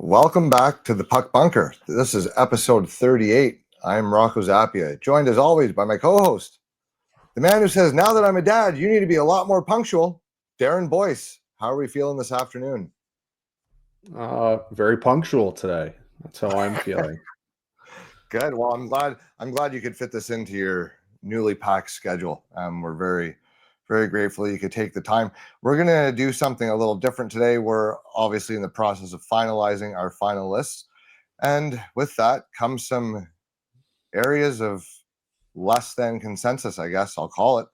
Welcome back to the Puck Bunker. This is episode 38. I'm Rocco Zappia, joined as always by my co-host, the man who says, now that I'm a dad, you need to be a lot more punctual, Darren Boyce. How are we feeling this afternoon? Very punctual today. That's how I'm feeling. Good. Well, I'm glad you could fit this into your newly packed schedule. We're very, very grateful you could take the time. We're going to do something a little different today. We're obviously in the process of finalizing our final lists. And with that comes some areas of less than consensus, I guess I'll call it.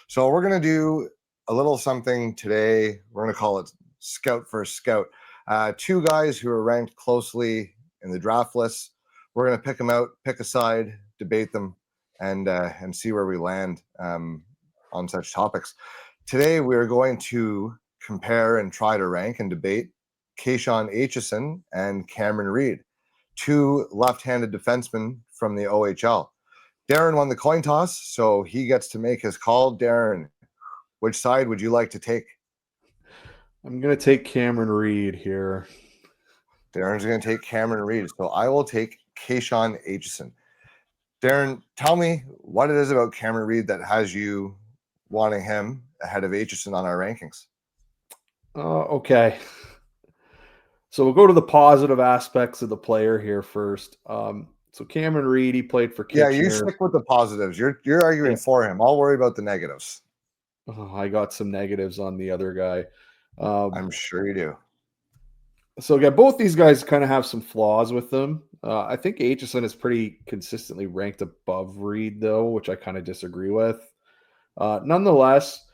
So we're going to do a little something today. We're going to call it Scout for Scout. Two guys who are ranked closely in the draft lists. We're going to pick them out, pick a side, debate them, and see where we land on such topics. Today, we're going to compare and try to rank and debate Kashawn Aitcheson and Cameron Reid, two left-handed defensemen from the OHL. Darren won the coin toss, so he gets to make his call. Darren, which side would you like to take? I'm going to take Cameron Reid here. Darren's going to take Cameron Reid, so I will take Kashawn Aitcheson. Darren, tell me what it is about Cameron Reid that has you wanting him ahead of Aitcheson on our rankings. Okay. So we'll go to the positive aspects of the player here first. So Cameron Reid, he played for Kitchener. Yeah, you stick with the positives. You're arguing for him. I'll worry about the negatives. Oh, I got some negatives on the other guy. I'm sure you do. So again, both these guys kind of have some flaws with them. I think Aitcheson is pretty consistently ranked above Reid, though, which I kind of disagree with. Nonetheless,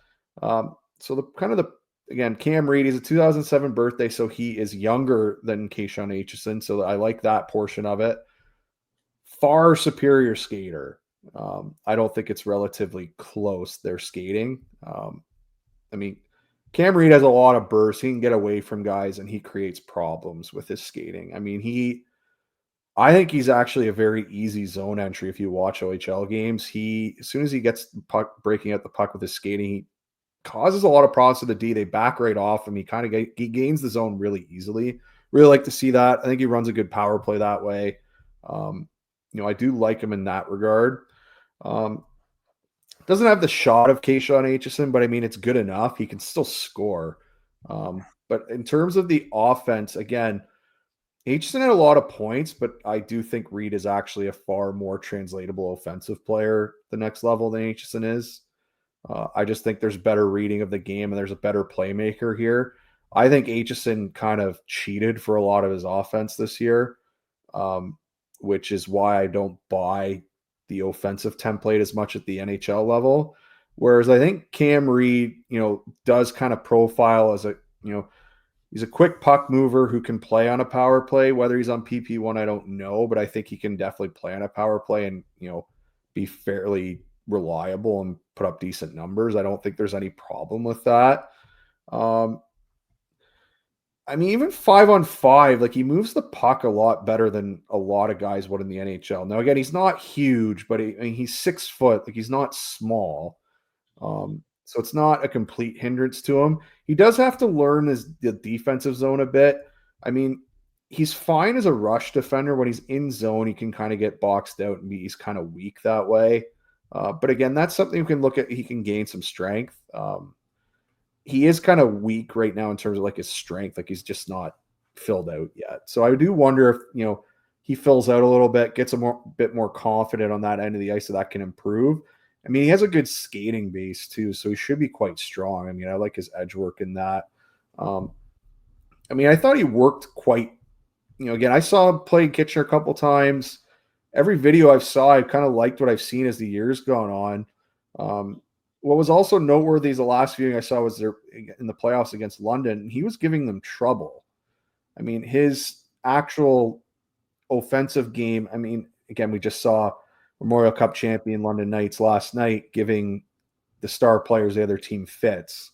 again, Cam Reid is a 2007 birthday, so he is younger than Kashawn Aitcheson, so I like that portion of it. Far superior skater. I don't think it's relatively close, their skating. Cam Reid has a lot of bursts. He can get away from guys, and he creates problems with his skating. I think he's actually a very easy zone entry if you watch OHL games. As soon as he gets the puck, breaking out the puck with his skating, he causes a lot of problems to the D. They back right off him. He gains the zone really easily. Really like to see that. I think he runs a good power play that way. I do like him in that regard. Doesn't have the shot of Kashawn Aitcheson, but it's good enough. He can still score. But in terms of the offense, again, Aitcheson had a lot of points, but I do think Reid is actually a far more translatable offensive player the next level than Aitcheson is. I just think there's better reading of the game and there's a better playmaker here. I think Aitcheson kind of cheated for a lot of his offense this year, which is why I don't buy the offensive template as much at the NHL level. Whereas I think Cam Reid, does kind of profile as he's a quick puck mover who can play on a power play. Whether he's on PP1, I don't know, but I think he can definitely play on a power play and, be fairly reliable and put up decent numbers. I don't think there's any problem with that. Even 5-on-5, he moves the puck a lot better than a lot of guys would in the NHL. Now, again, he's not huge, but he's 6 foot. He's not small. So it's not a complete hindrance to him. He does have to learn the defensive zone a bit. He's fine as a rush defender. When he's in zone, he can kind of get boxed out and he's kind of weak that way. But again, that's something you can look at. He can gain some strength. He is kind of weak right now in terms of his strength. He's just not filled out yet. So I do wonder if, he fills out a little bit, gets a bit more confident on that end of the ice so that can improve. He has a good skating base too, so he should be quite strong. I like his edge work in that. I thought he worked quite, again, I saw him play in Kitchener a couple times. Every video I've saw, I've kind of liked what I've seen as the years gone on. What was also noteworthy is the last viewing I saw was there in the playoffs against London, and he was giving them trouble. His actual offensive game, again, we just saw Memorial Cup champion London Knights last night giving the star players the other team fits.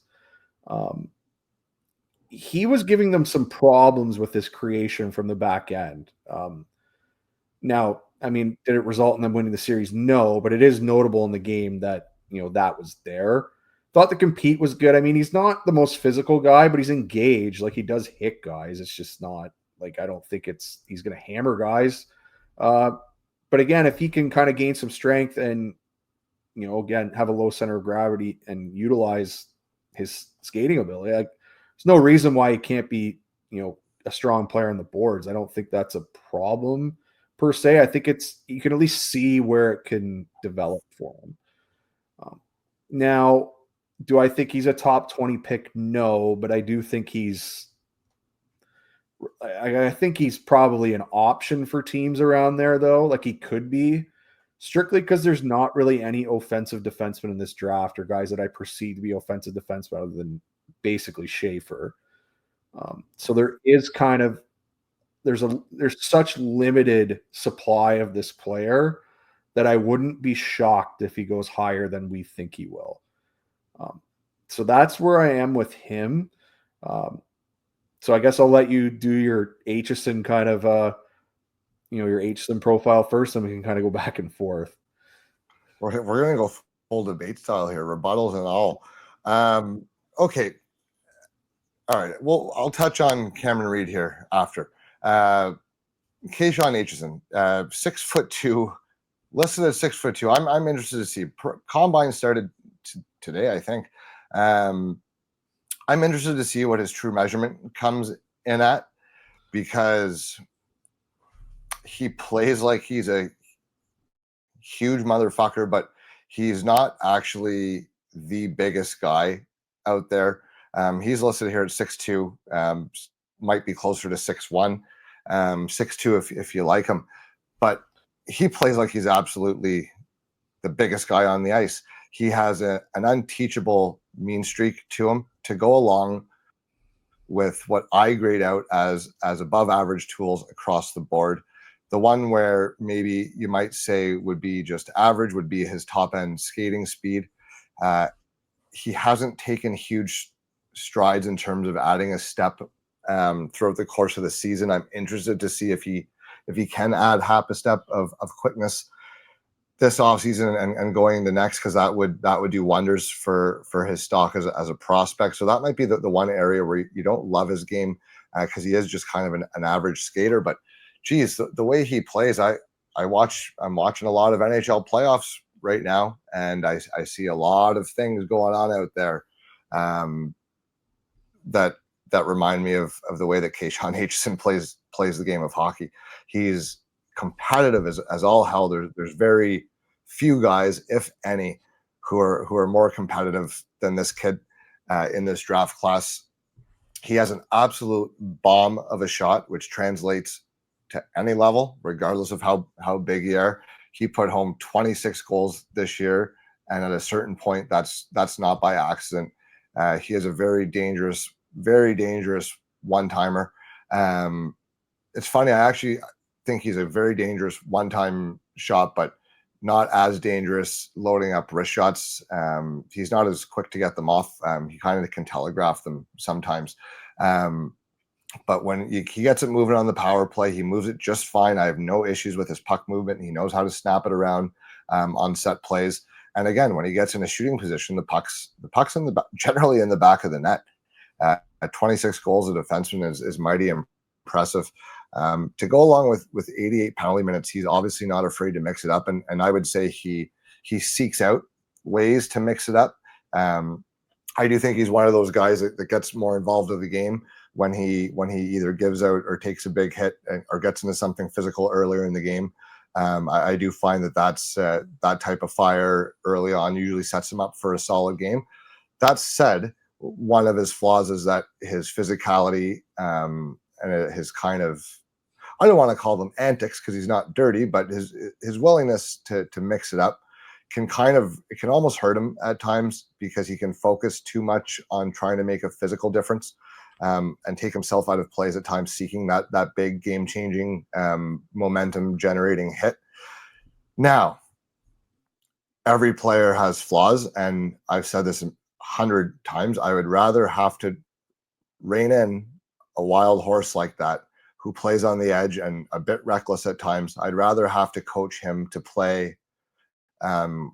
He was giving them some problems with his creation from the back end. Now, did it result in them winning the series? No, but it is notable in the game that, that was there. Thought the compete was good. He's not the most physical guy, but he's engaged. He does hit guys. It's just not Like, I don't think he's going to hammer guys. But again, if he can kind of gain some strength and, again, have a low center of gravity and utilize his skating ability, like, there's no reason why he can't be, a strong player on the boards. I don't think that's a problem per se. I think you can at least see where it can develop for him. Now, do I think he's a top 20 pick? No, but I do think I think he's probably an option for teams around there, though. Like, he could be, strictly because there's not really any offensive defensemen in this draft, or guys that I perceive to be offensive defensemen other than basically Schaefer. So there is kind of there's such limited supply of this player that I wouldn't be shocked if he goes higher than we think he will. So that's where I am with him. So I guess I'll let you do your Aitcheson kind of, your Aitcheson profile first, and we can kind of go back and forth. We're going to go full debate style here, rebuttals and all. Okay. All right. Well, I'll touch on Cameron Reid here after. Kashawn Aitcheson, 6'2", listed at 6'2". I'm interested to see. Combine started today, I think. I'm interested to see what his true measurement comes in at, because he plays like he's a huge motherfucker, but he's not actually the biggest guy out there. He's listed here at 6'2", might be closer to 6'1", 6'2" if you like him, but he plays like he's absolutely the biggest guy on the ice. He has an unteachable mean streak to him to go along with what I grade out as above average tools across the board. The one where maybe you might say would be just average would be his top end skating speed. He hasn't taken huge strides in terms of adding a step throughout the course of the season. I'm interested to see if he can add half a step of quickness this offseason and going the next, because that would do wonders for his stock as a prospect. So that might be the one area where you don't love his game, because he is just kind of an average skater. But geez, the way he plays, I'm watching a lot of NHL playoffs right now, and I see a lot of things going on out there that remind me of the way that Kashawn Aitcheson plays the game of hockey. He's competitive as all hell. There's very few guys, if any, who are more competitive than this kid in this draft class. He has an absolute bomb of a shot, which translates to any level, regardless of how big you are. He put home 26 goals this year, and at a certain point, that's not by accident. He is a very dangerous one-timer. It's funny, I actually think he's a very dangerous one-time shot, but not as dangerous loading up wrist shots. He's not as quick to get them off. He kind of can telegraph them sometimes. But when he gets it moving on the power play, he moves it just fine. I have no issues with his puck movement. He knows how to snap it around on set plays. And again, when he gets in a shooting position, the puck's generally in the back of the net. At 26 goals, a defenseman is mighty impressive. To go along with 88 penalty minutes, he's obviously not afraid to mix it up, and I would say he seeks out ways to mix it up. I do think he's one of those guys that gets more involved with the game when he either gives out or takes a big hit or gets into something physical earlier in the game. I do find that's that type of fire early on usually sets him up for a solid game. That said, one of his flaws is that his physicality and his kind of, I don't want to call them antics because he's not dirty, but his willingness to mix it up can almost hurt him at times, because he can focus too much on trying to make a physical difference and take himself out of plays at times, seeking that big game-changing momentum-generating hit. Now, every player has flaws, and I've said this 100 times. I would rather have to rein in a wild horse like that, who plays on the edge and a bit reckless at times. I'd rather have to coach him to play in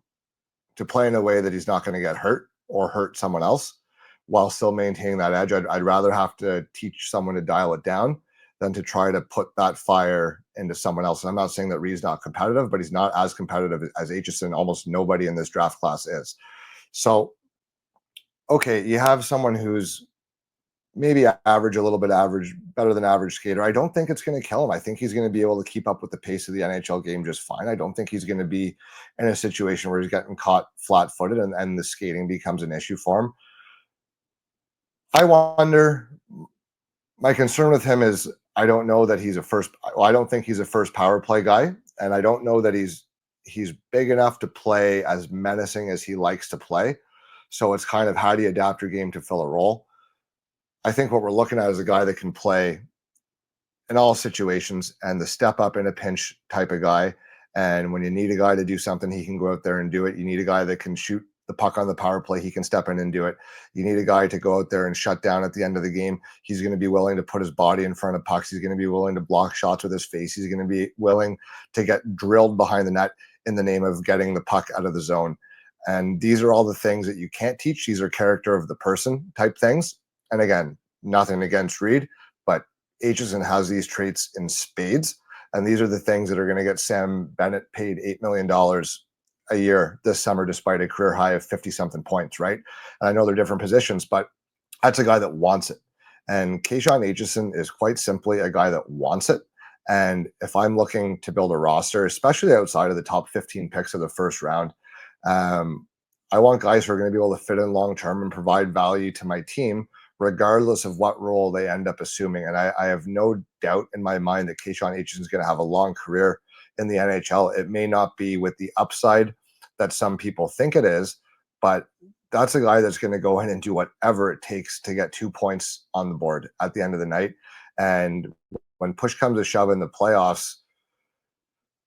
a way that he's not going to get hurt or hurt someone else while still maintaining that edge. I'd rather have to teach someone to dial it down than to try to put that fire into someone else. And I'm not saying that Reid's not competitive, but he's not as competitive as Aitcheson. Almost nobody in this draft class is. So, okay, you have someone who's maybe average, a little bit average, better than average skater. I don't think it's going to kill him. I think he's going to be able to keep up with the pace of the NHL game just fine. I don't think he's going to be in a situation where he's getting caught flat-footed and the skating becomes an issue for him. I wonder, my concern with him is I don't know that he's I don't think he's a first power play guy, and I don't know that he's big enough to play as menacing as he likes to play. So it's kind of, how do you adapt your game to fill a role? I think what we're looking at is a guy that can play in all situations and the step up in a pinch type of guy. And when you need a guy to do something, he can go out there and do it. You need a guy that can shoot the puck on the power play. He can step in and do it. You need a guy to go out there and shut down at the end of the game. He's going to be willing to put his body in front of pucks. He's going to be willing to block shots with his face. He's going to be willing to get drilled behind the net in the name of getting the puck out of the zone. And these are all the things that you can't teach. These are character of the person type things. And again, nothing against Reid, but Aitcheson has these traits in spades. And these are the things that are going to get Sam Bennett paid $8 million a year this summer, despite a career high of 50-something points, right? And I know they're different positions, but that's a guy that wants it. And Kashawn Aitcheson is quite simply a guy that wants it. And if I'm looking to build a roster, especially outside of the top 15 picks of the first round, I want guys who are going to be able to fit in long-term and provide value to my team, regardless of what role they end up assuming. And I have no doubt in my mind that Kashawn Aitcheson is going to have a long career in the NHL. It may not be with the upside that some people think it is, but that's a guy that's going to go in and do whatever it takes to get 2 points on the board at the end of the night. And when push comes to shove in the playoffs,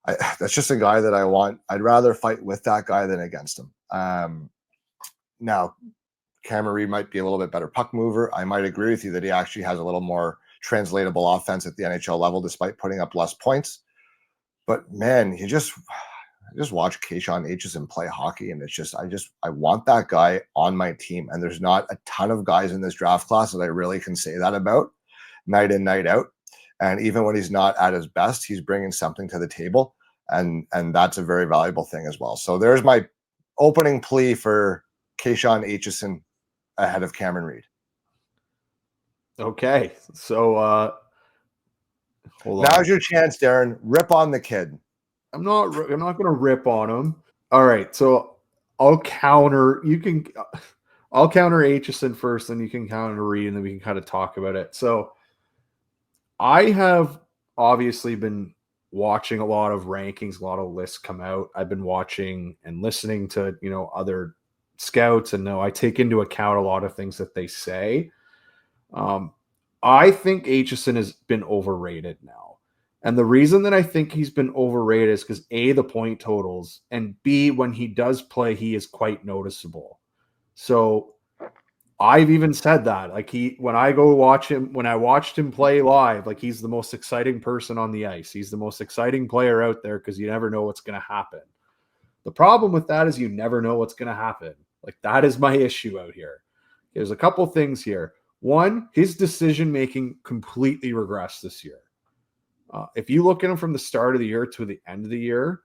that's just a guy that I want. I'd rather fight with that guy than against him. Now, Cameron Reid might be a little bit better puck mover. I might agree with you that he actually has a little more translatable offense at the NHL level, despite putting up less points. But man, you just watch Kashawn Aitcheson play hockey, and it's just I want that guy on my team. And there's not a ton of guys in this draft class that I really can say that about night in, night out. And even when he's not at his best, he's bringing something to the table, and that's a very valuable thing as well. So there's my opening plea for Kashawn Aitcheson ahead of Cameron Reid. Okay, so hold on. Now's your chance, Darren. Rip on the kid. I'm not going to rip on him. All right, so I'll counter. I'll counter Aitcheson first, then you can counter Reid, and then we can kind of talk about it. So I have obviously been watching a lot of rankings, a lot of lists come out. I've been watching and listening to other scouts, and I take into account a lot of things that they say. I think Aitcheson has been overrated now. And the reason that I think he's been overrated is because A, the point totals, and B, when he does play, he is quite noticeable. So I've even said that, when I go watch him, when I watched him play live, he's the most exciting person on the ice. He's the most exciting player out there because you never know what's going to happen. The problem with that is you never know what's going to happen. That is my issue out here. There's a couple things here. One, his decision-making completely regressed this year. If you look at him from the start of the year to the end of the year,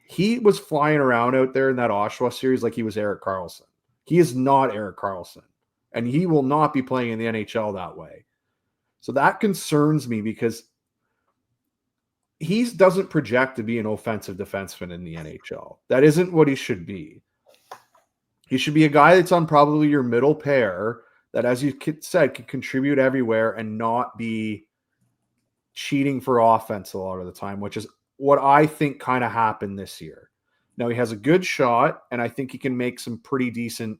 he was flying around out there in that Oshawa series like he was Erik Karlsson. He is not Erik Karlsson, and he will not be playing in the NHL that way. So that concerns me because he doesn't project to be an offensive defenseman in the NHL. That isn't what he should be. He should be a guy that's on probably your middle pair that, as you said, can contribute everywhere and not be cheating for offense a lot of the time, which is what I think kind of happened this year. Now, he has a good shot, and I think he can make some pretty decent,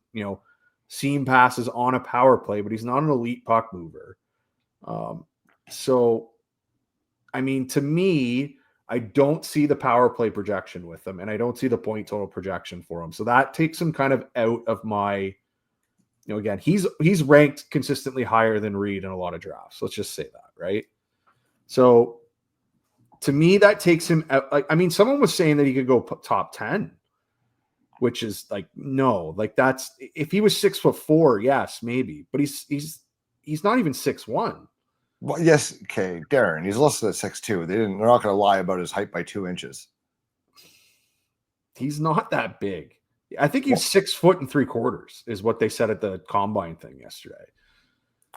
seam passes on a power play, but he's not an elite puck mover. So, I mean, to me, I don't see the power play projection with him, and I don't see the point total projection for him. So that takes him kind of out of my, again, he's ranked consistently higher than Reid in a lot of drafts. Let's just say that, right? So to me, that takes him out. Someone was saying that he could go top 10, which is no, that's, if he was 6'4", yes, maybe, but he's not even 6'1". Well, yes, okay, Darren. He's listed at 6'2". They're not going to lie about his height by 2 inches. He's not that big. I think he's 6'3" is what they said at the combine thing yesterday.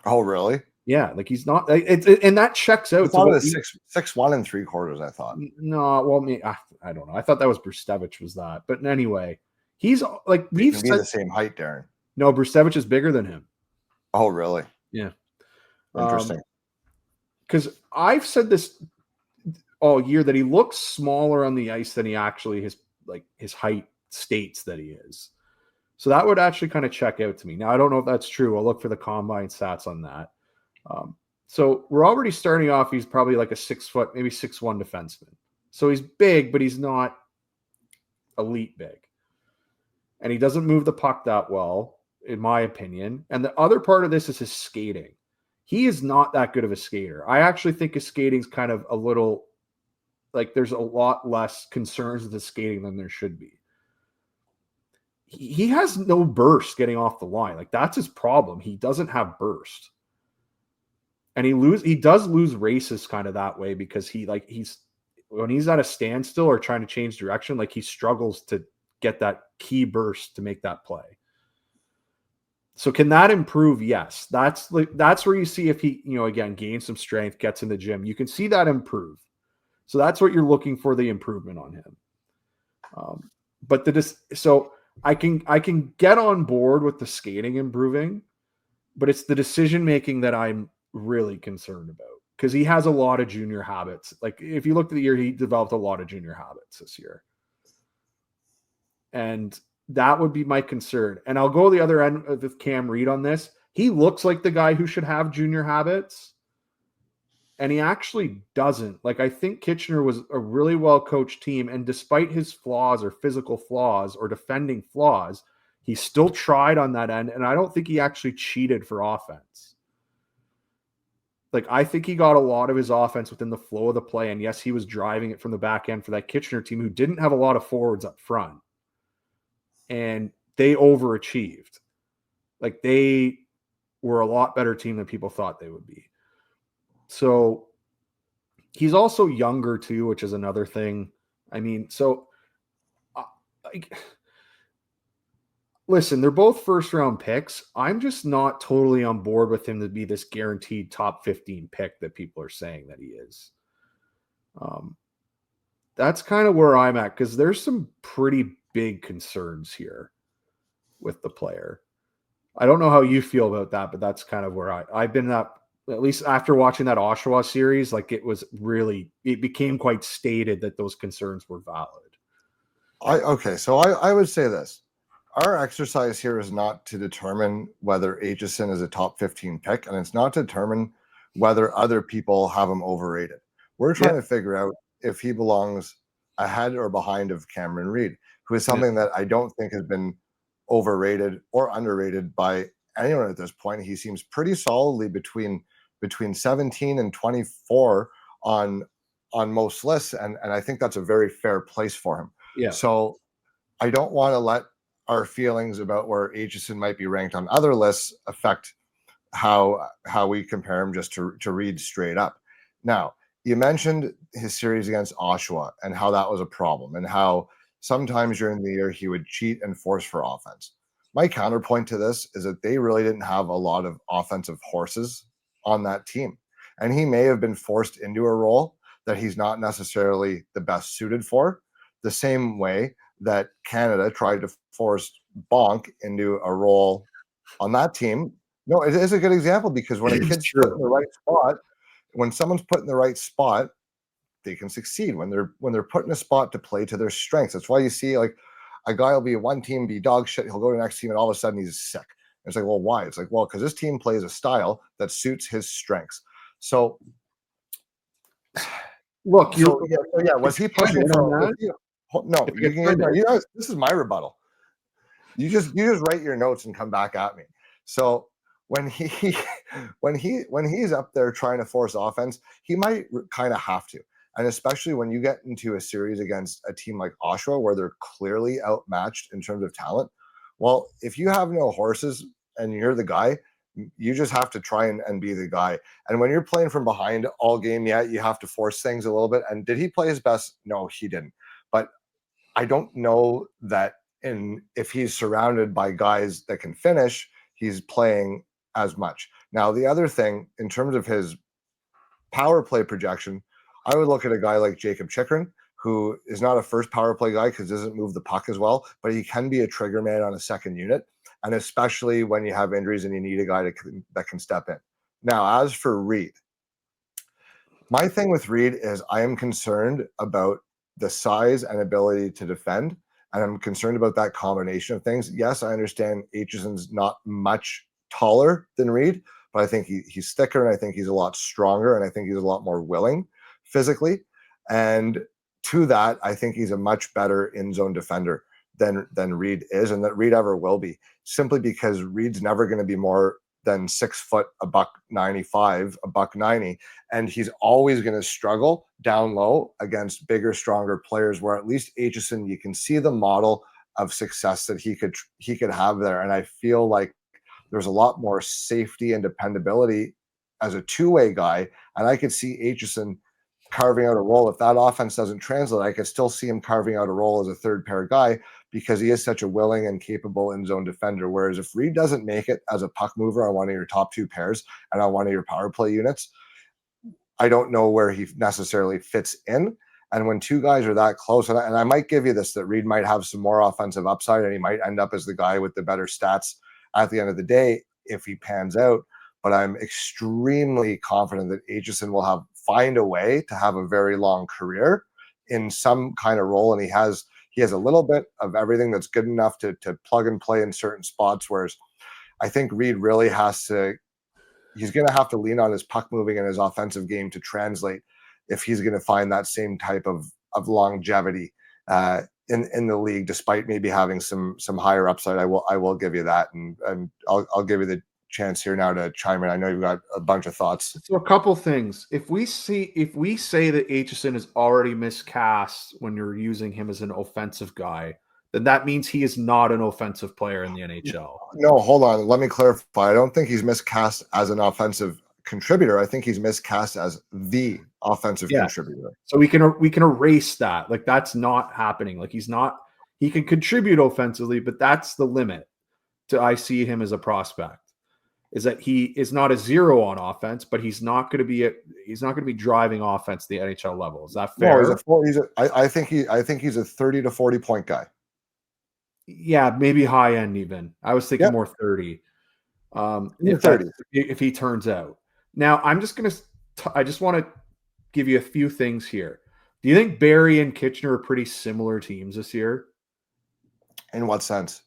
Oh, really? Yeah, like he's not. And that checks out. I thought it was 6'1" 3/4. I thought. No, well, I don't know. I thought that was Brustevich was that, but anyway, he's like He can be the same height, Darren. No, Brustevich is bigger than him. Oh, really? Yeah. Interesting. Because I've said this all year that he looks smaller on the ice than he actually his height states that he is. So that would actually kind of check out to me. Now, I don't know if that's true. I'll look for the combine stats on that. So we're already starting off. He's probably like a 6 foot, maybe 6'1" defenseman. So he's big, but he's not elite big. And he doesn't move the puck that well, in my opinion. And the other part of this is his skating. He is not that good of a skater. I actually think his skating's kind of a little, like there's a lot less concerns with his skating than there should be. He has no burst getting off the line. Like that's his problem. He doesn't have burst. And he does lose races kind of that way because he's when he's at a standstill or trying to change direction, like he struggles to get that key burst to make that play. So can that improve? Yes. That's where you see if he, again, gains some strength, gets in the gym. You can see that improve. So that's what you're looking for, the improvement on him. So I can get on board with the skating improving, but it's the decision making that I'm really concerned about because he has a lot of junior habits. Like if you looked at the year, he developed a lot of junior habits this year. And that would be my concern. And I'll go the other end with Cam Reid on this. He looks like the guy who should have junior habits. And he actually doesn't. Like, I think Kitchener was a really well-coached team. And despite his flaws or physical flaws or defending flaws, he still tried on that end. And I don't think he actually cheated for offense. Like, I think he got a lot of his offense within the flow of the play. And yes, he was driving it from the back end for that Kitchener team who didn't have a lot of forwards up front. And they overachieved. Like, they were a lot better team than people thought they would be. So he's also younger too, which is another thing. I mean, listen, they're both first round picks. I'm just not totally on board with him to be this guaranteed top 15 pick that people are saying that he is. That's kind of where I'm at because there's some pretty big concerns here with the player. I don't know how you feel about that, but that's kind of where I've been at least after watching that Oshawa series. Like it became quite stated that those concerns were valid. So I would say this. Our exercise here is not to determine whether Aitcheson is a top 15 pick, and it's not to determine whether other people have him overrated. We're trying to figure out if he belongs ahead or behind of Cameron Reid, who is something that I don't think has been overrated or underrated by anyone at this point. He seems pretty solidly between 17 and 24 on most lists, and I think that's a very fair place for him. Yeah. So I don't want to let our feelings about where Aitcheson might be ranked on other lists affect how we compare him just to Reid straight up. Now, you mentioned his series against Oshawa and how that was a problem and how sometimes during the year he would cheat and force for offense. My counterpoint to this is that they really didn't have a lot of offensive horses on that team. And he may have been forced into a role that he's not necessarily the best suited for, the same way that Canada tried to force Bonk into a role on that team. No, it is a good example because when a kid's put in the right spot, when someone's put in the right spot, they can succeed when they're put in a spot to play to their strengths. That's why you see like a guy will be one team, be dog shit. He'll go to the next team and all of a sudden he's sick. And it's like, well, why? It's like, well, because this team plays a style that suits his strengths. So look, was he pushing for that? No, this is my rebuttal. You just write your notes and come back at me. So when he's up there trying to force offense, he might kind of have to. And especially when you get into a series against a team like Oshawa, where they're clearly outmatched in terms of talent. Well, if you have no horses and you're the guy, You just have to try and be the guy. And when you're playing from behind all game, yeah, you have to force things a little bit. And did he play his best? No, he didn't. But I don't know that if he's surrounded by guys that can finish, he's playing as much. Now, the other thing, in terms of his power play projection, I would look at a guy like Jacob Chychrun, who is not a first power play guy because doesn't move the puck as well, but he can be a trigger man on a second unit. And especially when you have injuries and you need a guy that can step in. Now, as for Reid, my thing with Reid is I am concerned about the size and ability to defend. And I'm concerned about that combination of things. Yes, I understand Aitcheson's not much taller than Reid, but I think he's thicker and I think he's a lot stronger and I think he's a lot more willing physically. And to that, I think he's a much better in-zone defender than Reid is, and that Reid ever will be, simply because Reid's never going to be more than 6 foot, $195, $190, and he's always going to struggle down low against bigger, stronger players. Where at least Aitcheson, you can see the model of success that he could have there, and I feel like there's a lot more safety and dependability as a two-way guy, and I could see Aitcheson carving out a role. If that offense doesn't translate, I could still see him carving out a role as a third pair guy because he is such a willing and capable in-zone defender. Whereas if Reid doesn't make it as a puck mover on one of your top two pairs and on one of your power play units, I don't know where he necessarily fits in. And when two guys are that close, and I might give you this, that Reid might have some more offensive upside and he might end up as the guy with the better stats at the end of the day if he pans out. But I'm extremely confident that Aitcheson will find a way to have a very long career in some kind of role. And he has a little bit of everything that's good enough to plug and play in certain spots. Whereas I think Reid really he's going to have to lean on his puck moving and his offensive game to translate if he's going to find that same type of longevity in the league, despite maybe having some higher upside. I will give you that. And I'll give you the chance here now to chime in. I know you've got a bunch of thoughts. So a couple things. If we say that Aitcheson is already miscast when you're using him as an offensive guy, then that means he is not an offensive player in the NHL. No, hold on. Let me clarify. I don't think he's miscast as an offensive contributor. I think he's miscast as the offensive contributor. So we can erase that. Like, that's not happening. Like, he can contribute offensively, but that's the limit to I see him as a prospect. Is that he is not a zero on offense, but he's not going to be driving offense at the NHL level. Is that fair? No, I think he's a 30 to 40 point guy. Yeah, maybe high end even. I was thinking more 30. If he turns out. Now, I just want to give you a few things here. Do you think Barrie and Kitchener are pretty similar teams this year? In what sense?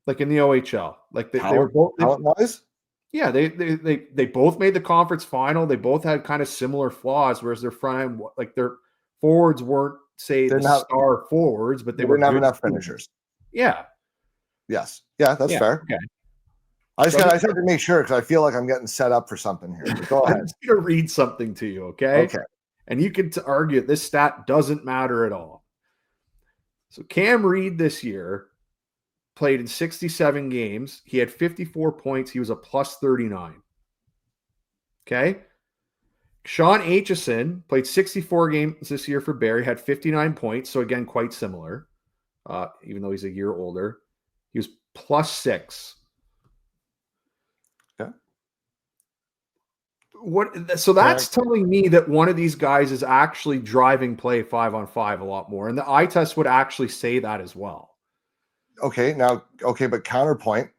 Like in the OHL, like they were both talent-wise. Yeah, they both made the conference final. They both had kind of similar flaws, whereas their front end, like their forwards weren't star forwards, but they didn't have enough finishers. Yeah. Yes. Yeah, that's fair. Okay. I just had to make sure because I feel like I'm getting set up for something here. Go ahead. I'm just going to read something to you, okay? Okay. And you can argue this stat doesn't matter at all. So Cam Reid this year played in 67 games. He had 54 points. He was a plus 39. Okay. Kashawn Aitcheson played 64 games this year for Barrie, had 59 points. So again, quite similar, even though he's a year older. He was plus 6. Okay. So that's telling me that one of these guys is actually driving play 5-on-5 a lot more. And the eye test would actually say that as well. But counterpoint,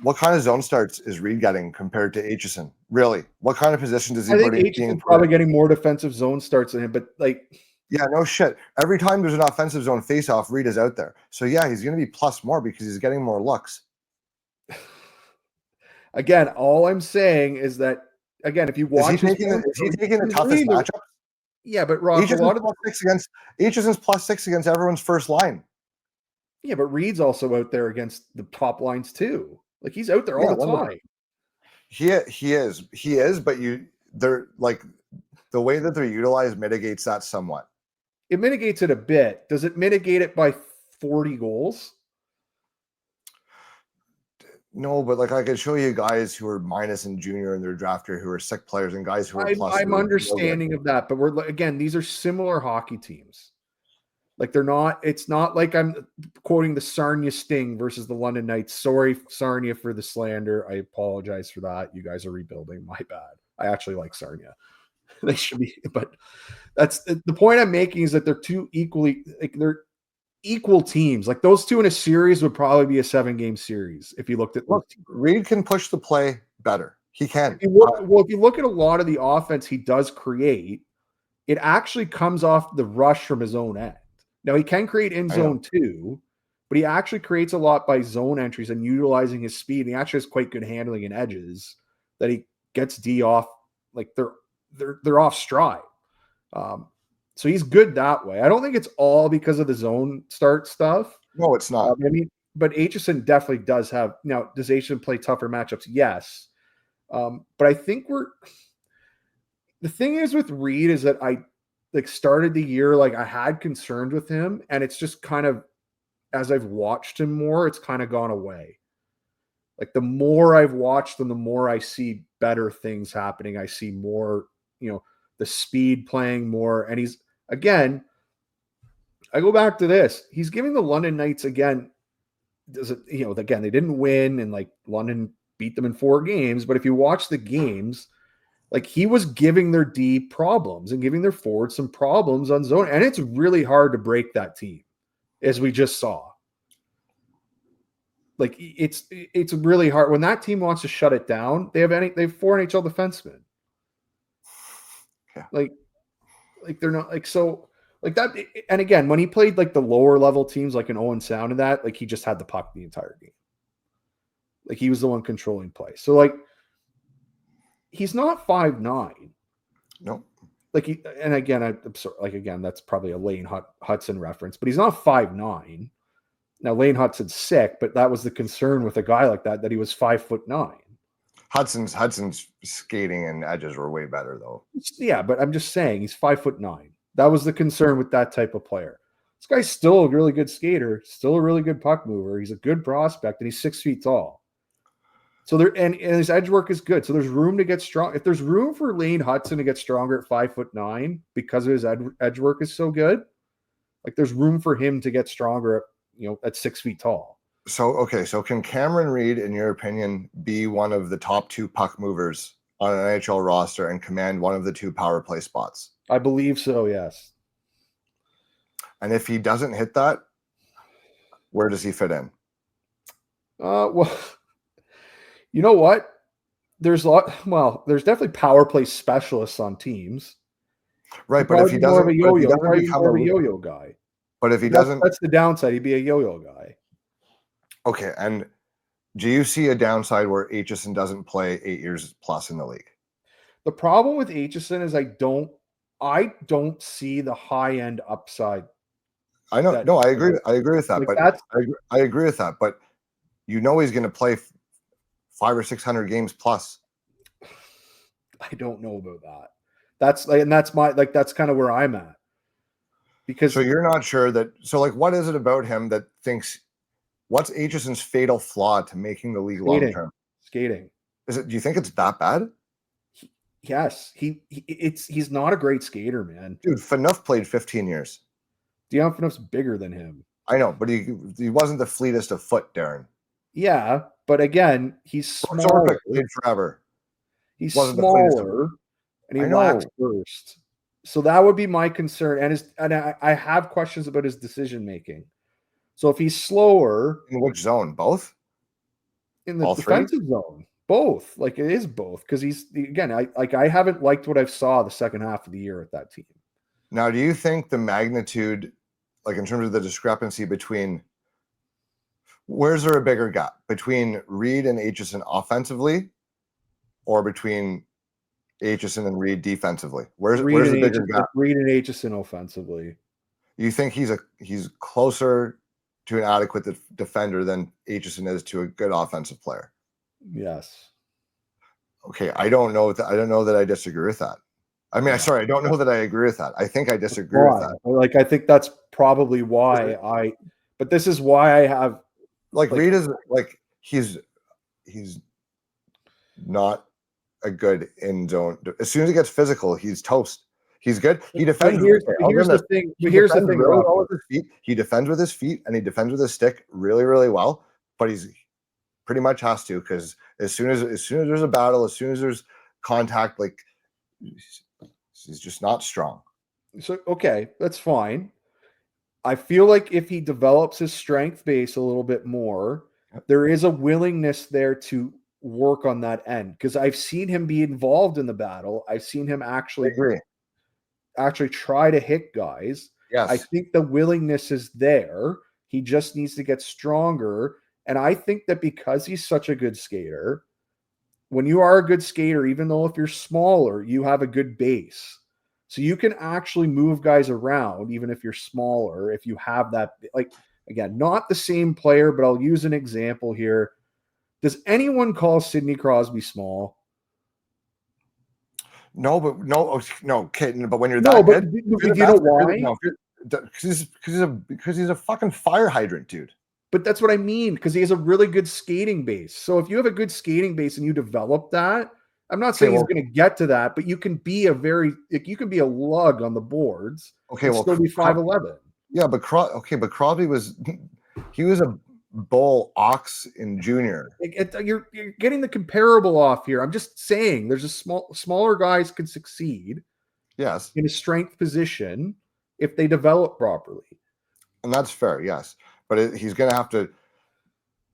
what kind of zone starts is Reid getting compared to Aitcheson? Really? What kind of position does he put in? Aitcheson's probably getting more defensive zone starts than him, but yeah, no shit. Every time there's an offensive zone face-off, Reid is out there. So yeah, he's going to be plus more because he's getting more looks. Again, all I'm saying is that, again, if you watch, is he taking the toughest matchup? Yeah, but Rob, Aitcheson's plus 6 against everyone's first line. Yeah, but Reid's also out there against the top lines too. Like, he's out there all the time. He is, but they're like the way that they're utilized mitigates that somewhat. It mitigates it a bit. Does it mitigate it by 40 goals? No, but like I could show you guys who are minus in junior in their draft year who are sick players and guys who are plus. I'm understanding of that, but again, these are similar hockey teams. Like they're not, it's not like I'm quoting the Sarnia Sting versus the London Knights. Sorry, Sarnia, for the slander. I apologize for that. You guys are rebuilding. My bad. I actually like Sarnia. They should be, but that's the point I'm making is that they're two equally, like they're equal teams. Like those two in a series would probably be a 7-game series if you looked at. Look, Reid can push the play better. He can. If you look at a lot of the offense he does create, it actually comes off the rush from his own end. Now, he can create in zone too, but he actually creates a lot by zone entries and utilizing his speed. And he actually has quite good handling and edges that he gets D off, like they're off stride. So he's good that way. I don't think it's all because of the zone start stuff. No, it's not. I mean, but Aitcheson definitely does have. Now, does Aitcheson play tougher matchups? Yes. But I think the thing is with Reid is that I started the year, like I had concerns with him, and it's just kind of, as I've watched him more, it's kind of gone away. Like the more I've watched him, the more I see better things happening. I see more, the speed playing more. And he's, again, I go back to this. He's giving the London Knights, again, again, they didn't win, and like London beat them in 4 games. But if you watch the games, like he was giving their D problems and giving their forwards some problems on zone. And it's really hard to break that team, as we just saw. Like it's really hard when that team wants to shut it down. They have 4 NHL defensemen. Yeah. Like they're not like, so like that. And again, when he played like the lower level teams, like an Owen Sound and that, like he just had the puck the entire game. Like he was the one controlling play. So like he's not 5'9". No. Like and again, I'm sorry, like again, that's probably a Lane Hudson reference, but he's not 5'9". Now Lane Hudson's sick, but that was the concern with a guy like that he was 5'9". Hudson's skating and edges were way better though. Yeah, but I'm just saying he's 5'9". That was the concern with that type of player. This guy's still a really good skater, still a really good puck mover. He's a good prospect, and he's 6 feet tall. So there, and his edge work is good. So there's room to get strong. If there's room for Lane Hudson to get stronger at 5'9" because of his edge work is so good, like there's room for him to get stronger at 6 feet tall. So can Cameron Reid, in your opinion, be one of the top 2 puck movers on an NHL roster and command one of the 2 power play spots? I believe so, yes. And if he doesn't hit that, where does he fit in? Well, you know what? There's definitely power play specialists on teams. Right, but if he doesn't, more of a yo-yo guy. But if he doesn't, that's the downside. He'd be a yo-yo guy. Okay, and do you see a downside where Aitcheson doesn't play 8 years plus in the league? The problem with Aitcheson is I don't see the high end upside. I know. No, I agree. I agree with that. Like but I agree with that. But he's going to play 500 or 600 games plus. I don't know about that. That's kind of where I'm at. Because so you're not sure that. So like, what is it about him that thinks? What's Aitcheson's fatal flaw to making the league long term? Skating. Is it? Do you think it's that bad? Yes. He's not a great skater, man. Dude, Phaneuf played 15 years. Dion Phaneuf's bigger than him. I know, but he wasn't the fleetest of foot, Darren. Yeah, but again, he's smaller. Zorpic played forever. He's smaller, and he lacks burst. So that would be my concern. And I have questions about his decision making. So if he's slower, in which zone? Both? In the defensive zone. Both. Like it is both. Because he's again, I haven't liked what I saw the second half of the year at that team. Now, do you think the magnitude, like in terms of the discrepancy between, where's there a bigger gap between Reid and Aitcheson offensively, or between Aitcheson and Reid defensively? Where's the bigger gap? Reid and Aitcheson offensively. You think he's closer to an adequate defender than Aitcheson is to a good offensive player? Yes. Okay, I don't know that I disagree with that. I mean, I don't know that I agree with that. I think I disagree with that. Like, I think that's probably why but this is why I have Reid is like, he's he's not a good in zone. As soon as he gets physical, he's toast. He's good. He defends. Here's the thing. Here's the thing. Really well with his feet. He defends with his feet and he defends with his stick really, really well. But he's pretty much has to, because as soon as there's a battle, as soon as there's contact, like he's just not strong. So okay, that's fine. I feel like if he develops his strength base a little bit more, there is a willingness there to work on that end, because I've seen him be involved in the battle. I've seen him actually try to hit guys. Yes. I think the willingness is there. He just needs to get stronger. And I think that because he's such a good skater, when you are a good skater, even though if you're smaller, you have a good base. So you can actually move guys around, even if you're smaller, if you have that, like, again, not the same player, but I'll use an example here. Does anyone call Sidney Crosby small? No, but kid. But when you're No, that but good, do you know why? No, because he's a fucking fire hydrant, dude. But that's what I mean, because he has a really good skating base. So if you have a good skating base and you develop that, I'm not saying he's going to get to that, but you can be you can be a lug on the boards. Okay, well, still be 5'11". Yeah, but Crosby was a bull ox in junior. You're getting the comparable off here. I'm just saying there's smaller guys can succeed. Yes, in a strength position if they develop properly, and that's fair. Yes, but he's going to have to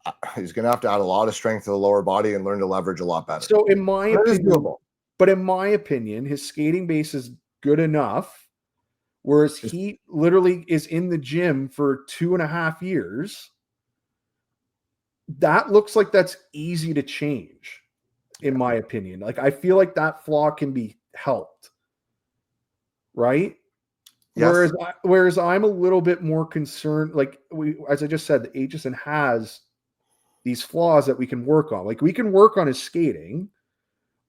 add a lot of strength to the lower body and learn to leverage a lot better. So in my opinion, his skating base is good enough, whereas he literally is in the gym for 2.5 years. That looks like that's easy to change, in my opinion. Like, I feel like that flaw can be helped, right? Yes. Whereas I'm a little bit more concerned, like as I just said, the Aitcheson has these flaws that we can work on. Like, we can work on his skating.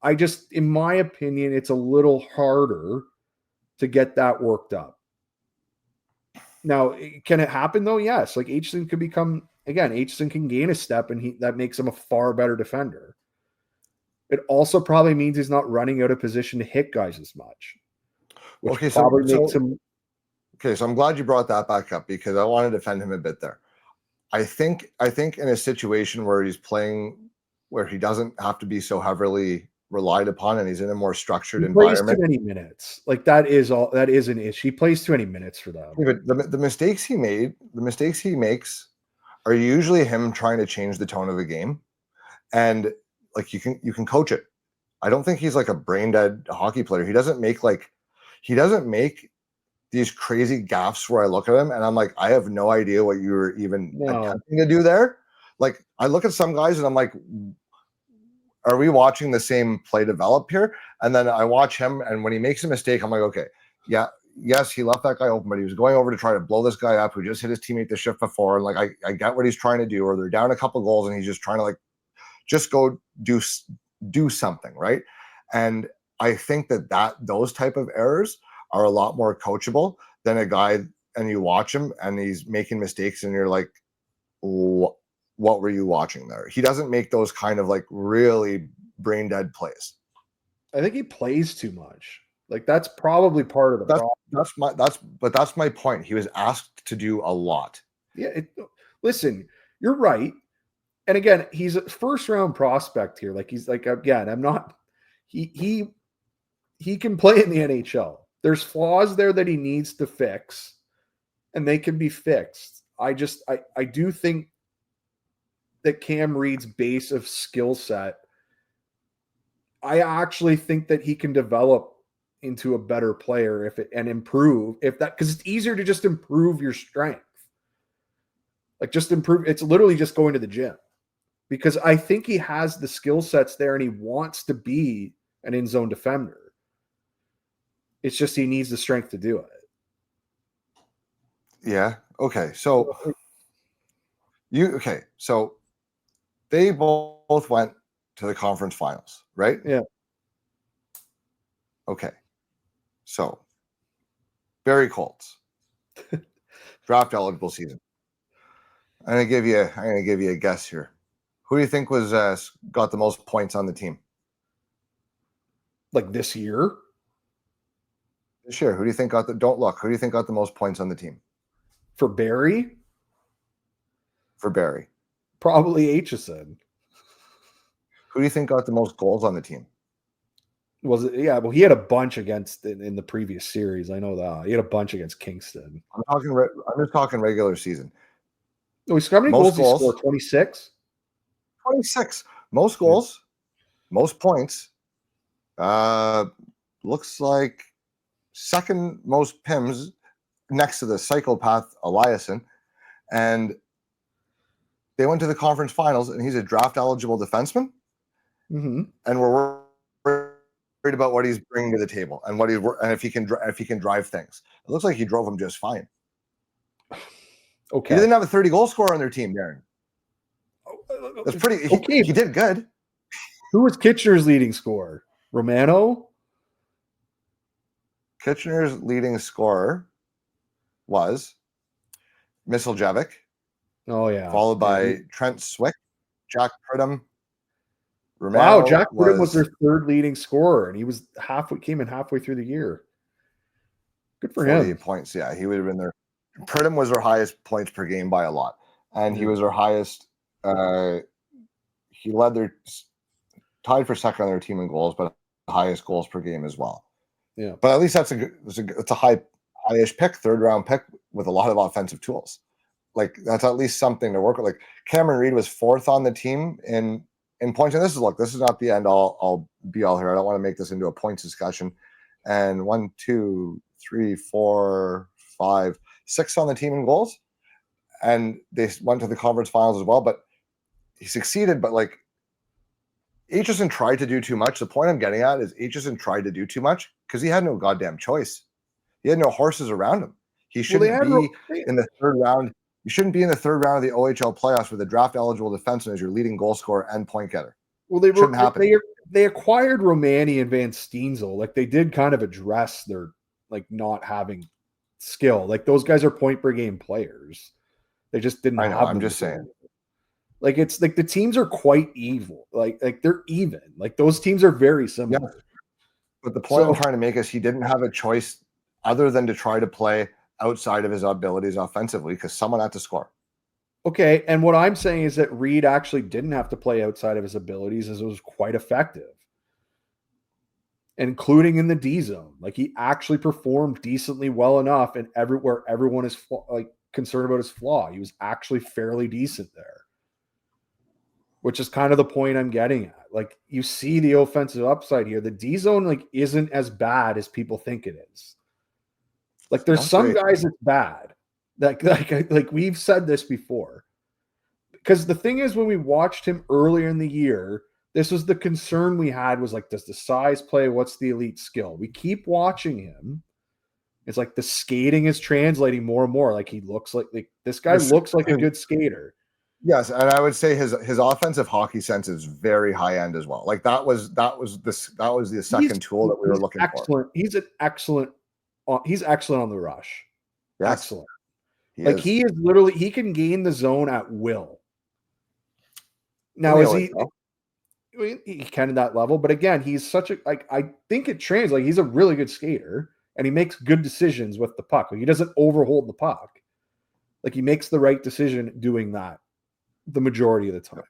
I just, in my opinion, it's a little harder to get that worked up. Now, can it happen though? Yes. Like, Aitcheson can gain a step, and that makes him a far better defender. It also probably means he's not running out of position to hit guys as much. Which probably makes him. Okay, so I'm glad you brought that back up, because I want to defend him a bit there. I think in a situation where he's playing, where he doesn't have to be so heavily relied upon, and he's in a more structured environment. Plays too many minutes. Like, that is an issue. He plays too many minutes for them. Yeah, but the mistakes he makes are usually him trying to change the tone of the game, and like you can coach it. I don't think he's like a brain dead hockey player. He doesn't make these crazy gaffes where I look at him and I'm like, I have no idea what you were even attempting to do there. Like, I look at some guys and I'm like, are we watching the same play develop here? And then I watch him, and when he makes a mistake, I'm like, okay, yes, he left that guy open, but he was going over to try to blow this guy up who just hit his teammate the shift before. And like, I get what he's trying to do, or they're down a couple goals and he's just trying to like, just go do something, right? And I think that those type of errors are a lot more coachable than a guy, and you watch him and he's making mistakes and you're like, what were you watching there? He doesn't make those kind of like really brain dead plays. I think he plays too much. Like, that's probably part of the problem. That's my point. He was asked to do a lot. Yeah. Listen, you're right. And again, he's a first round prospect here. Like, he's like, again, he can play in the NHL. There's flaws there that he needs to fix, and they can be fixed. I do think that Cam Reid's base of skill set, I actually think that he can develop into a better player and improve because it's easier to just improve your strength. Like, just improve. It's literally just going to the gym, because I think he has the skill sets there and he wants to be an in-zone defender. It's just he needs the strength to do it. Yeah. Okay. So they both went to the conference finals, right? Yeah. Okay. So Barrie Colts draft eligible season. I'm gonna give you a guess here. Who do you think was got the most points on the team Like this year? this year? Who do you think got the? Don't look. Who do you think got the most points on the team For Barrie? for Barrie? Probably Aitcheson. Who do you think got the most goals on the team? Was it? Yeah, well, he had a bunch against in the previous series. I know that. He had a bunch against Kingston. I'm just talking regular season. Oh, how many Most goals he scored? 26? 26. Most goals, most points. Looks like second most PIMs next to the psychopath Eliason. And they went to the conference finals, and he's a draft eligible defenseman. Mm-hmm. And we're worried about what he's bringing to the table and if he can drive things. It looks like he drove them just fine. Okay. He didn't have a 30 goal scorer on their team, Darren. That's pretty. Okay. He did good. Who was Kitchener's leading scorer? Romano? Kitchener's leading scorer was Misiljevic, Oh yeah. followed by Trent Swick, Jack Pridham. Romano Wow, Jack Pridham was their third leading scorer, and he was came in halfway through the year. Good for 48 him. points. Yeah, he would have been there. Pridham was their highest points per game by a lot, and he was their highest. He led their tied for second on their team in goals, but the highest goals per game as well. Yeah, but at least it's a high-ish pick, third round pick with a lot of offensive tools. Like that's at least something to work with. Like Cameron Reid was fourth on the team in points, and this is not the end all be all here. I don't want to make this into a points discussion. And 1, 2, 3, 4, 5, 6 on the team in goals, and they went to the conference finals as well. But he succeeded. But like Aitcheson tried to do too much. The point I'm getting at is Aitcheson tried to do too much because he had no goddamn choice. He had no horses around him. He shouldn't be in the third round. You shouldn't be in the third round of the OHL playoffs with a draft eligible defenseman as your leading goal scorer and point getter. Well, they acquired Romani and Van Steensel. Like they did kind of address their like not having skill. Like those guys are point per game players. They just didn't have. I'm just saying. Like it's like the teams are quite evil. Like they're even. Like those teams are very similar. Yeah. But the point I'm trying to make is he didn't have a choice other than to try to play outside of his abilities offensively because someone had to score. Okay, and what I'm saying is that Reid actually didn't have to play outside of his abilities as it was quite effective, including in the D zone. Like he actually performed decently well enough and everywhere everyone is like concerned about his flaw. He was actually fairly decent there, which is kind of the point I'm getting at. Like you see the offensive upside here. The D zone like isn't as bad as people think it is. Like there's some guys that's bad. Like we've said this before. Because the thing is, when we watched him earlier in the year, this was the concern we had was like, does the size play? What's the elite skill? We keep watching him. It's like the skating is translating more and more. Like he looks like this guy looks like a good skater. Yes, and I would say his offensive hockey sense is very high end as well. Like that was the second tool that we were looking for. He's excellent on the rush. Yes. Excellent. He is literally he can gain the zone at will. Now is he kind of that level? But again, he's such a I think it translates. Like he's a really good skater and he makes good decisions with the puck. Like he doesn't overhold the puck. Like he makes the right decision doing that the majority of the time.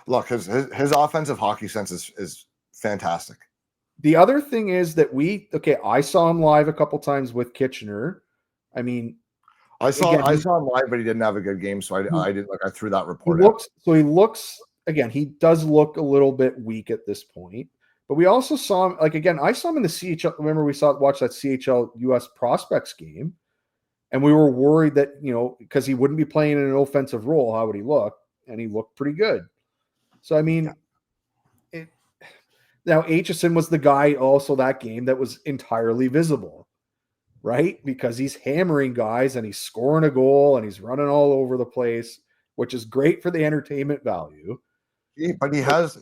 Look, his offensive hockey sense is fantastic. The other thing is that I saw him live a couple times with Kitchener. I mean, I saw him live, but he didn't have a good game, so I didn't I threw that report out. He looks again. He does look a little bit weak at this point, but we also saw him I saw him in the CHL. Remember, watched that CHL US Prospects game, and we were worried that because he wouldn't be playing in an offensive role, how would he look? And he looked pretty good. So I mean. Now, Aitcheson was the guy also that game that was entirely visible, right? Because he's hammering guys and he's scoring a goal and he's running all over the place, which is great for the entertainment value. But he has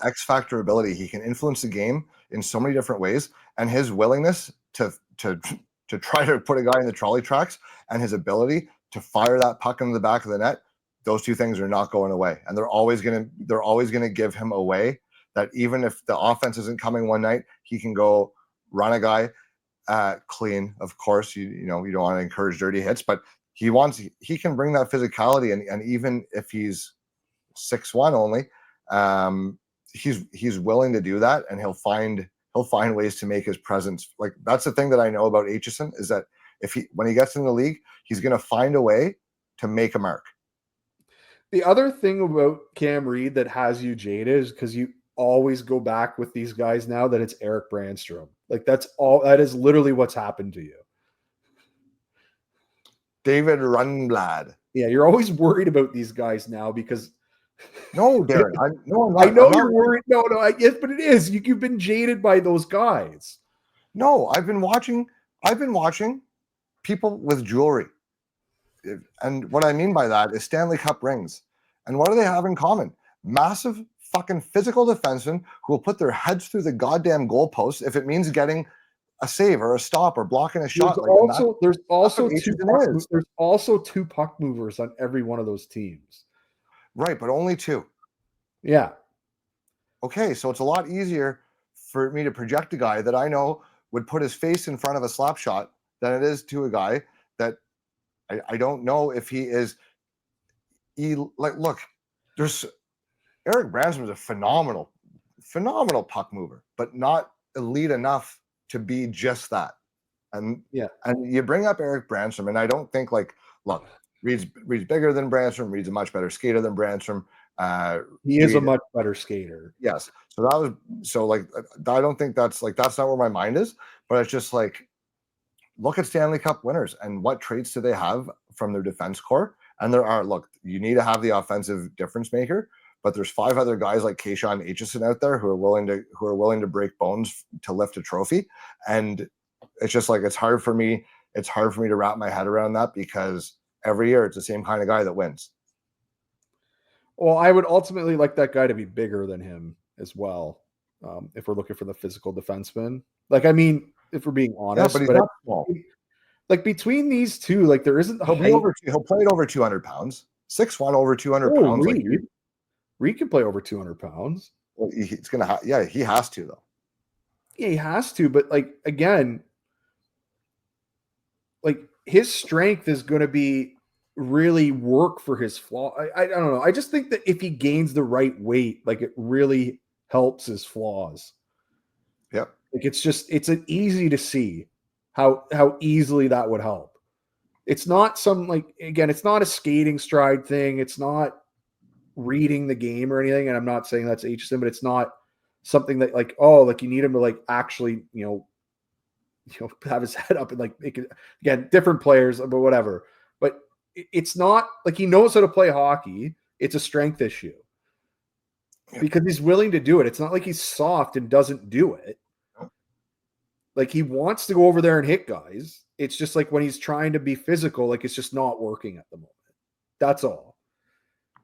X factor ability. He can influence the game in so many different ways, and his willingness to try to put a guy in the trolley tracks and his ability to fire that puck into the back of the net, those two things are not going away, and they're always gonna give him a way that even if the offense isn't coming one night, he can go run a guy clean. Of course, you don't want to encourage dirty hits, but he can bring that physicality, and even if he's 6'1" only, he's willing to do that, and he'll find ways to make his presence. Like, that's the thing that I know about Aitcheson, is that when he gets in the league, he's going to find a way to make a mark. The other thing about Cam Reid that has you jaded is because you always go back with these guys now that it's Eric Brandstrom. Like, that is literally what's happened to you. David Rundblad. Yeah, you're always worried about these guys now because. No, Darren. I know you're worried. No, yes, but it is. You've been jaded by those guys. No, I've been watching people with jewelry. And what I mean by that is Stanley Cup rings. And what do they have in common? Massive fucking physical defensemen who will put their heads through the goddamn goalposts if it means getting a save or a stop or blocking a shot. There's also two puck movers on every one of those teams. Right, but only two. Yeah. Okay, so it's a lot easier for me to project a guy that I know would put his face in front of a slap shot than it is to a guy that I don't know if he is. Look, there's Eric Brandstrom is a phenomenal puck mover, but not elite enough to be just that. And you bring up Eric Brandstrom, and I don't think look. Reid's bigger than Brandstrom. Reid's a much better skater than Brandstrom. He is a much better skater. Yes. I don't think that's not where my mind is, but it's just look at Stanley Cup winners and what traits do they have from their defense core? And you need to have the offensive difference maker, but there's 5 other guys like Kashawn Aitcheson out there who are willing to break bones to lift a trophy. And it's just it's hard for me to wrap my head around that, because every year it's the same kind of guy that wins. Well, I would ultimately like that guy to be bigger than him as well. If we're looking for the physical defenseman, if we're being honest, but he's not small. Between these two, there isn't. He'll play at over 200 pounds. 6'1", over 200 pounds. Reid can play over 200 pounds. Well, he's gonna. He has to though. Yeah, he has to. But again, his strength is going to be really work for his flaw. I don't know. I just think that if he gains the right weight, it really helps his flaws. Yep. It's an easy to see how easily that would help. It's not it's not a skating stride thing. It's not reading the game or anything. And I'm not saying that's Aitcheson, but it's not something that you need him to actually, have his head up and make it, again, different players, but whatever. But it's not he knows how to play hockey. It's a strength issue because he's willing to do it. It's not like he's soft and doesn't do it. He wants to go over there and hit guys. It's just when he's trying to be physical, it's just not working at the moment. That's all.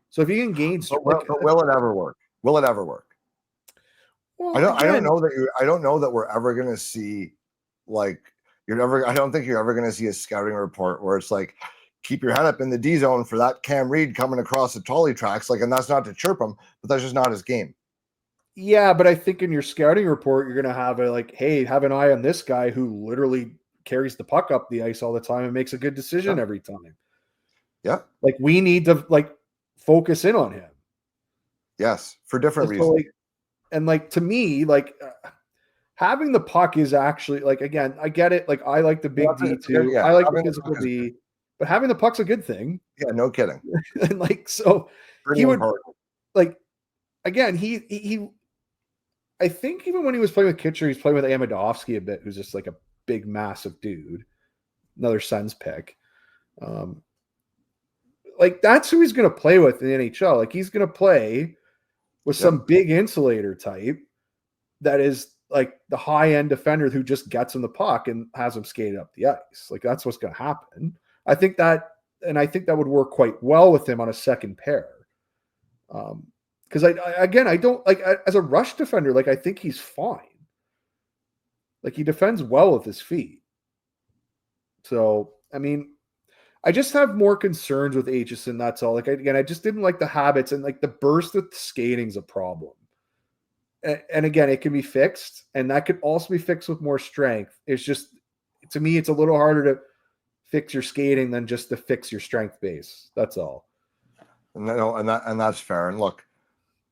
So if he can gain strength, will it ever work? Will it ever work? Well, I don't know that we're ever going to see I don't think you're ever going to see a scouting report where it's keep your head up in the D zone for that Cam Reid coming across the trolley tracks. And that's not to chirp him, but that's just not his game. Yeah, but I think in your scouting report, you're going to have hey, have an eye on this guy who literally carries the puck up the ice all the time and makes a good decision every time. Yeah. We need to focus in on him. Yes, for different reasons. To me, having the puck is actually again, I get it. I like the big D too. Yeah, I like the physical D, but having the puck's a good thing. Yeah, no kidding. And so pretty he would important. Again, he I think even when he was playing with Kitcher, he's playing with Amidovsky a bit, who's just a big, massive dude. Another Sens pick. That's who he's going to play with in the NHL. He's going to play with some big insulator type that is the high-end defender who just gets him the puck and has him skated up the ice. That's what's going to happen. I think that would work quite well with him on a second pair. Because I don't as a rush defender, I think he's fine. He defends well with his feet. So, I just have more concerns with Aitcheson. That's all. Like, again, I just didn't like the habits, and like the burst with skating's a problem. And again, it can be fixed, and that could also be fixed with more strength. It's just, to me, it's a little harder to fix your skating than just to fix your strength base. That's all. And that's fair. And look,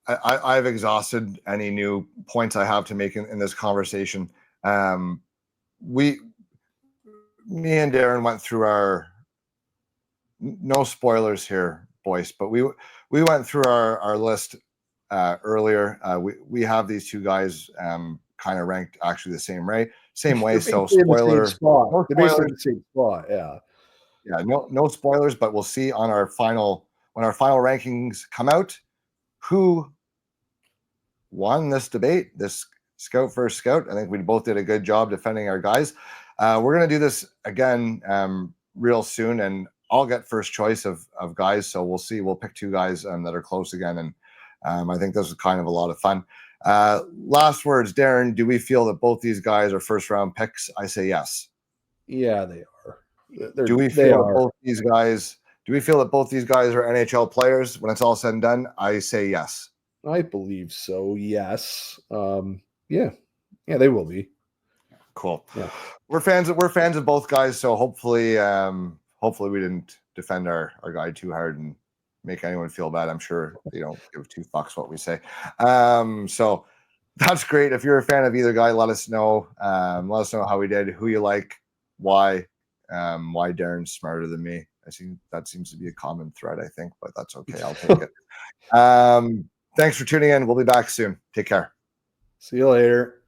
I've exhausted any new points I have to make in this conversation. Me and Darren went through our, no spoilers here, Boyce, but we went through our list earlier. We have these two guys kind of ranked actually the same way. So spoiler, they're basically in the same spot. Yeah, no spoilers, but we'll see on our final, when our final rankings come out, who won this debate, this scout versus scout. I think we both did a good job defending our guys. We're going to do this again real soon, and I'll get first choice of guys. So we'll see. We'll pick two guys that are close again. And I think this is kind of a lot of fun. Last words, Darren, do we feel that both these guys are first round picks? I say yes. Yeah, they are. Do we feel that both these guys are NHL players when it's all said and done? I say yes. I believe so. Yes. Yeah, they will be. Cool. Yeah. We're fans of both guys, so hopefully we didn't defend our guy too hard and make anyone feel bad. I'm sure they don't give two fucks what we say. So that's great. If you're a fan of either guy, let us know. Let us know how we did, who you like, why Darren's smarter than me. That seems to be a common thread, I think, but that's okay. I'll take it. Thanks for tuning in. We'll be back soon. Take care. See you later.